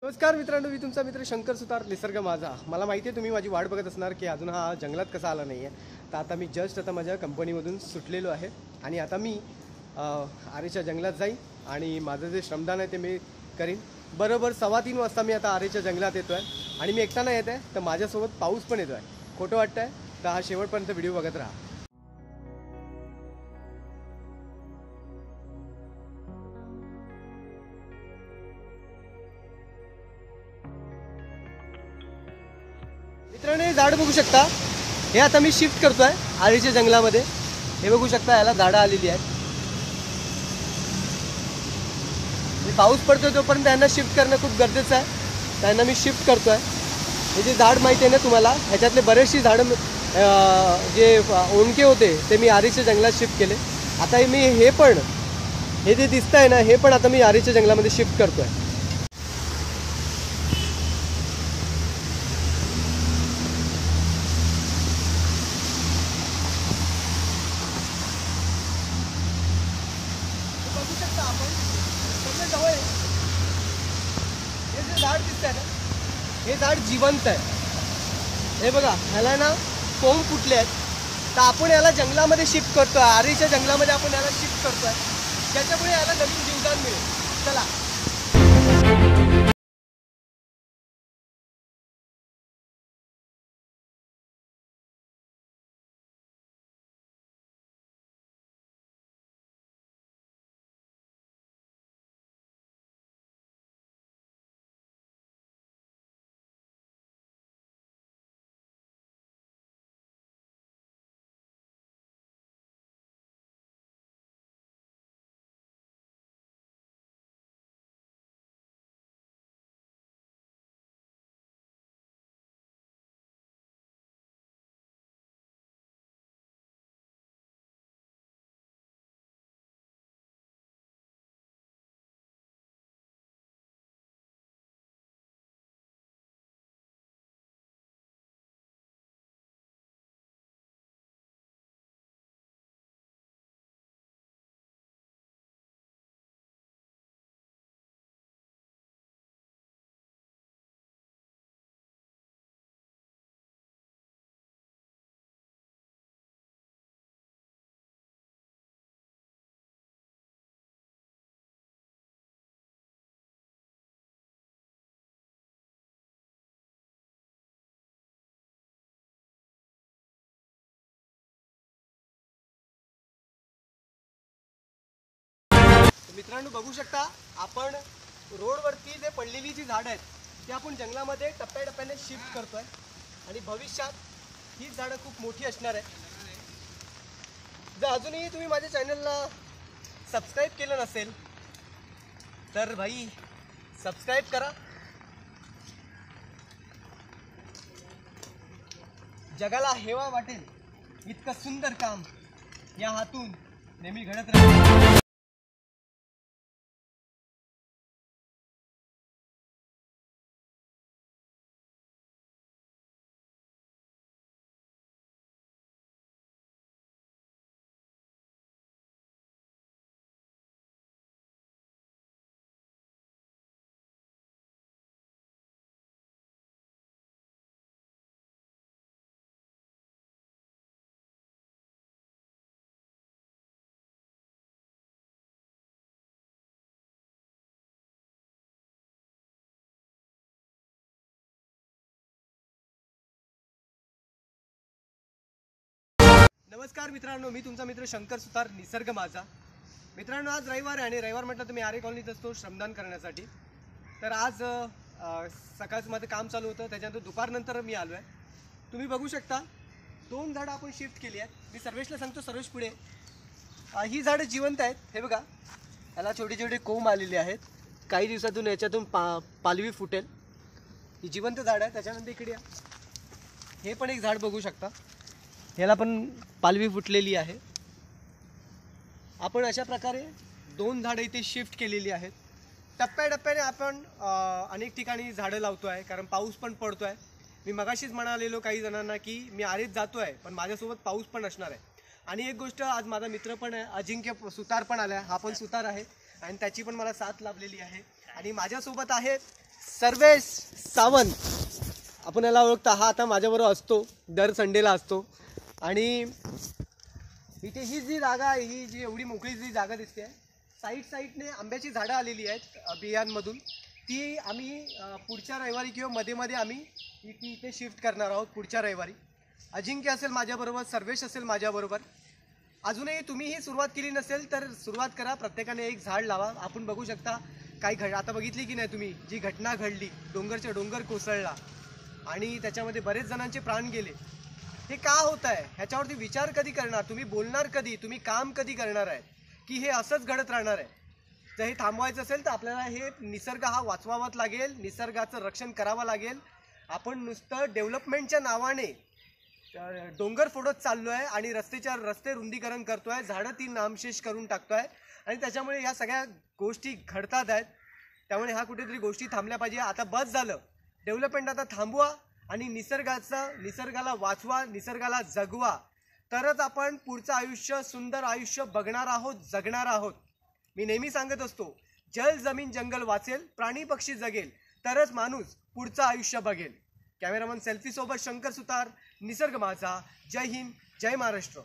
नमस्कार मित्रांनो, मी तुमचा मित्र शंकर सुतार निसर्ग माझा. मला माहिती आहे तुम्ही माझी वाट बघत असणार की अजून हा जंगलात कसा आला नाही आहे. तर आता मी जस्ट माझ्या कंपनीमधून सुटलेलो आहे आणि आता मी आरेच्या जंगलात जाईन आणि माझं जे श्रमदान आहे ते मी करीन. बरोबर 3:15 वाजता मी आता आरेच्या जंगलात येतो आहे आणि मी एकटा नाही येत आहे, तर माझ्यासोबत पाऊस पण येतो आहे. खोटं वाटतं आहे तर हा शेवटपर्यंत व्हिडिओ बघत राहा. मित्रांनो, हे झाड बघू शकता. हे आता मी शिफ्ट करतोय आरेच्या जंगलामध्ये. हे बघू शकता, याला झाडं आलेली आहेत. पाऊस पडतोय तोपर्यंत यांना शिफ्ट करणं खूप गरजेचं आहे. त्यांना मी शिफ्ट करतोय. हे जे झाड माहिती आहे ना तुम्हाला, ह्याच्यातले बरेचशी झाडं जे ओंडके होते ते मी आरेच्या जंगलात शिफ्ट केले. आता मी हे जे दिसतं आहे ना, हे पण आता मी आरेच्या जंगलामध्ये शिफ्ट करतोय. बघू शकता आपण सगळं जवळ आहे. हे जे झाड दिसतंय ना, हे झाड जिवंत आहे. हे बघा, ह्याला ना कोंब फुटले आहेत. तर आपण याला जंगलामध्ये शिफ्ट करतोय. आरेच्या जंगलामध्ये आपण याला शिफ्ट करतोय, ज्याच्यामुळे याला नवीन जीवदान मिळेल. चला. मित्रांनो, बघू शकता आपण रोडवरती जे पडलेली जी झाडं आहेत ती आपण जंगलामध्ये टप्प्याटप्प्याने शिफ्ट करतोय आणि भविष्यात ही झाडं खूप मोठी असणार आहे. जर अजूनही तुम्ही माझ्या चॅनलला सबस्क्राईब केलं नसेल तर भाई सबस्क्राईब करा. जगाला हेवा वाटेल इतकं सुंदर काम या हातून नेहमी घडत राहील. नमस्कार मित्रांनो, मी तुमचा मित्र शंकर सुतार निसर्ग माझा. मित्रांनो, आज रविवार आहे आणि रविवार म्हटलं तर मी आरे कॉलनीत असतो श्रमदान करण्यासाठी. तर आज सकाळचं माझं काम चालू होतं, त्याच्यानंतर दुपारनंतर मी आलो आहे. तुम्ही बघू शकता 2 झाडं आपण शिफ्ट केली आहेत. मी सर्वेशला सांगतो, सर्वेश पुढे. ही झाडं जिवंत आहेत. हे बघा, याला छोटे छोटे कोंब आलेले आहेत. काही दिवसातून याच्यातून पालवी फुटेल. ही जिवंत झाड आहे. त्याच्यानंतर इकडे हे पण एक झाड बघू शकता, याला पण पालवी फुटलेली आहे. आपण अशा प्रकारे 2 झाडं इथे शिफ्ट केलेली आहेत. टप्प्याटप्प्याने आपण अनेक ठिकाणी झाडं लावतो आहे, कारण पाऊस पण पडतो आहे. मी मगाशीच म्हणालेलो काही जणांना की मी आरेत जातो आहे, पण माझ्यासोबत पाऊस पण असणार आहे. आणि एक गोष्ट, आज माझा मित्र पण आहे, अजिंक्य सुतार पण आला. हा पण सुतार आहे आणि त्याची पण मला साथ लाभलेली आहे. आणि माझ्यासोबत आहे सर्वेश सावंत, आपण याला ओळखता. हा आता माझ्याबरोबर असतो, दर संडेला असतो. आणि इथे ही जी जागा आहे, ही जी एवढी मोकळी जी जागा दिसते, साईडने आंब्याची झाडं आलेली आहेत बियांमधून. ती आम्ही पुढच्या रविवारी किंवा मध्ये आम्ही इथे शिफ्ट करणार आहोत पुढच्या रविवारी. अजिंक्य असेल माझ्याबरोबर, सर्वेश असेल माझ्याबरोबर. अजूनही तुम्हीही सुरुवात केली नसेल तर सुरुवात करा. प्रत्येकाने एक झाड लावा. आपण बघू शकता काही आता बघितली की नाही तुम्ही, जी घटना घडली, डोंगरच्या डोंगर कोसळला आणि त्याच्यामध्ये बरेच जणांचे प्राण गेले. हे का होत आहे ह्याच्यावरती विचार कधी करणार तुम्ही? बोलणार कधी? तुम्ही काम कधी करणार आहे की हे असंच घडत राहणार आहे? जर हे थांबवायचं असेल तर आपल्याला हे निसर्ग हा वाचवावाच लागेल, निसर्गाचं रक्षण करावं लागेल. आपण नुसतं डेव्हलपमेंटच्या नावाने डोंगर फोडत चाललो आहे आणि रस्ते रुंदीकरण करतोय, झाडं ती नामशेष करून टाकतोय आणि त्याच्यामुळे ह्या सगळ्या गोष्टी घडतात आहेत. त्यामुळे ह्या कुठेतरी गोष्टी थांबल्या पाहिजे. आता बस झालं, डेव्हलपमेंट आता थांबवा आणि निसर्गाला वाचवा, निसर्गाला जगवा. तरच आपण पुढचं आयुष्य, सुंदर आयुष्य बघणार आहोत, जगणार आहोत. मी नेहमी सांगत असतो, जल जमीन जंगल वाचेल, प्राणी पक्षी जगेल, तरच माणूस पुढचं आयुष्य बघेल. कॅमेरामन सेल्फी सोबत शंकर सुतार, निसर्ग माझा. जय हिंद, जय महाराष्ट्र.